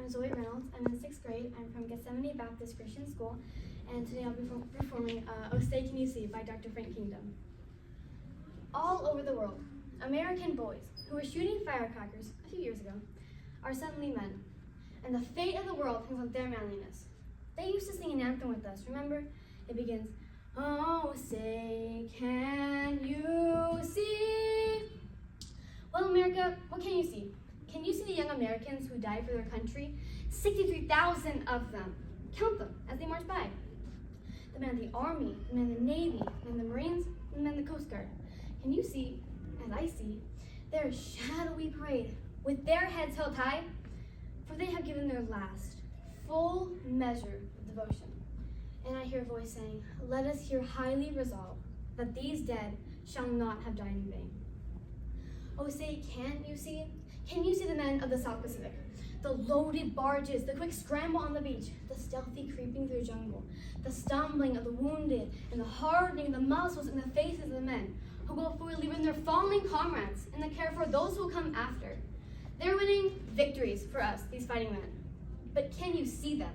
I'm Zoey. I'm in 6th grade. I'm from Gethsemane Baptist Christian School, and today I'll be performing "Oh Say Can You See" by Dr. Frank Kingdom. All over the world, American boys who were shooting firecrackers a few years ago are suddenly men, and the fate of the world hangs on their manliness. They used to sing an anthem with us, remember? It begins, "Oh, say, can you see?" Well, America, what can you see? Can you see the young Americans who died for their country? 63,000 of them. Count them as they march by. The men of the Army, the men of the Navy, the men of the Marines, and the men of the Coast Guard. Can you see, as I see, their shadowy parade with their heads held high? For they have given their last, full measure of devotion. And I hear a voice saying, "Let us here highly resolve that these dead shall not have died in vain." Oh, say, can you see? Can you see the men of the South Pacific? The loaded barges, the quick scramble on the beach, the stealthy creeping through the jungle, the stumbling of the wounded, and the hardening of the muscles in the faces of the men who go forward leaving their fallen comrades in the care for those who will come after. They're winning victories for us, these fighting men. But can you see them?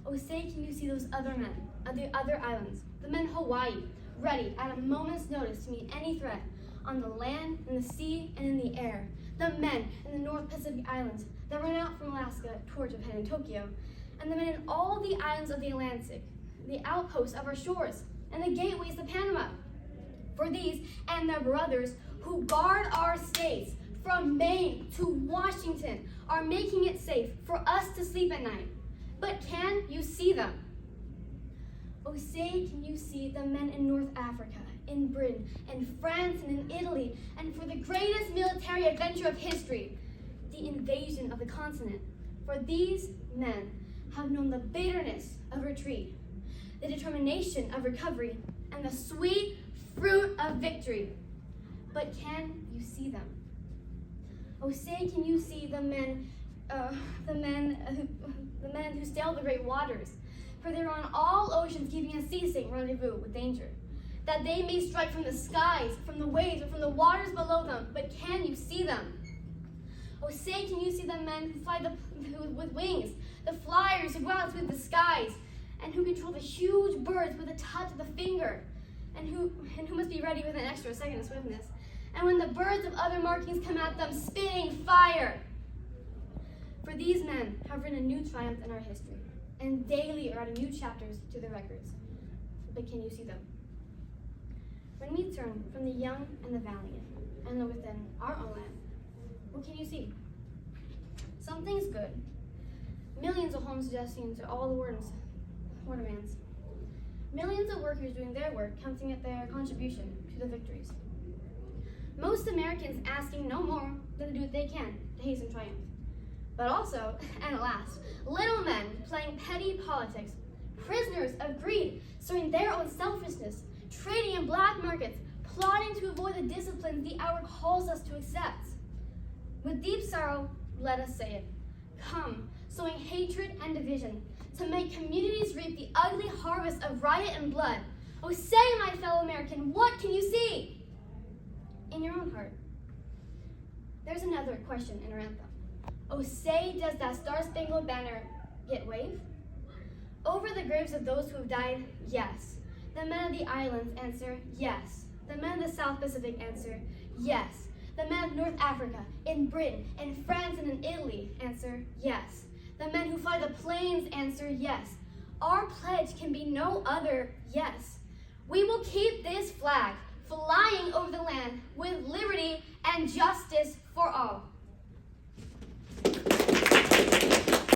Oh, say, can you see those other men of the other islands, the men of Hawaii, ready at a moment's notice to meet any threat on the land, in the sea, and in the air? The men in the North Pacific Islands that run out from Alaska toward Japan and Tokyo, and the men in all the islands of the Atlantic, the outposts of our shores, and the gateways to Panama. For these and their brothers who guard our states from Maine to Washington are making it safe for us to sleep at night. But can you see them? Oh, say, can you see the men in North Africa, in Britain, and France, and in Italy, and for the greatest military adventure of history, the invasion of the continent? For these men have known the bitterness of retreat, the determination of recovery, and the sweet fruit of victory. But can you see them? Oh, say, can you see the men who sail the great waters? For they are on all oceans, keeping a ceasing rendezvous with danger, that they may strike from the skies, from the waves, or from the waters below them. But can you see them? Oh, say, can you see the men who fly with wings, the flyers who go out through the skies, and who control the huge birds with a touch of the finger, and who must be ready with an extra second of swiftness, and when the birds of other markings come at them, spitting fire? For these men have written a new triumph in our history, and daily are adding new chapters to their records. But can you see them? When we turn from the young and the valiant, and look within our own land, what can you see? Something's good. Millions of homes adjusting to all the war demands. Millions of workers doing their work, counting at their contribution to the victories. Most Americans asking no more than to do what they can to hasten triumph. But also, and alas, little men playing petty politics, prisoners of greed, serving their own selfishness, trading in black markets, plotting to avoid the disciplines the hour calls us to accept. With deep sorrow, let us say it. Come, sowing hatred and division, to make communities reap the ugly harvest of riot and blood. Oh, say, my fellow American, what can you see? In your own heart. There's another question in our anthem. Oh, say, does that star-spangled banner yet wave? Over the graves of those who have died, yes. The men of the islands answer, yes. The men of the South Pacific answer, yes. The men of North Africa, in Britain, in France, and in Italy answer, yes. The men who fly the plains answer, yes. Our pledge can be no other, yes. We will keep this flag flying over the land with liberty and justice for all.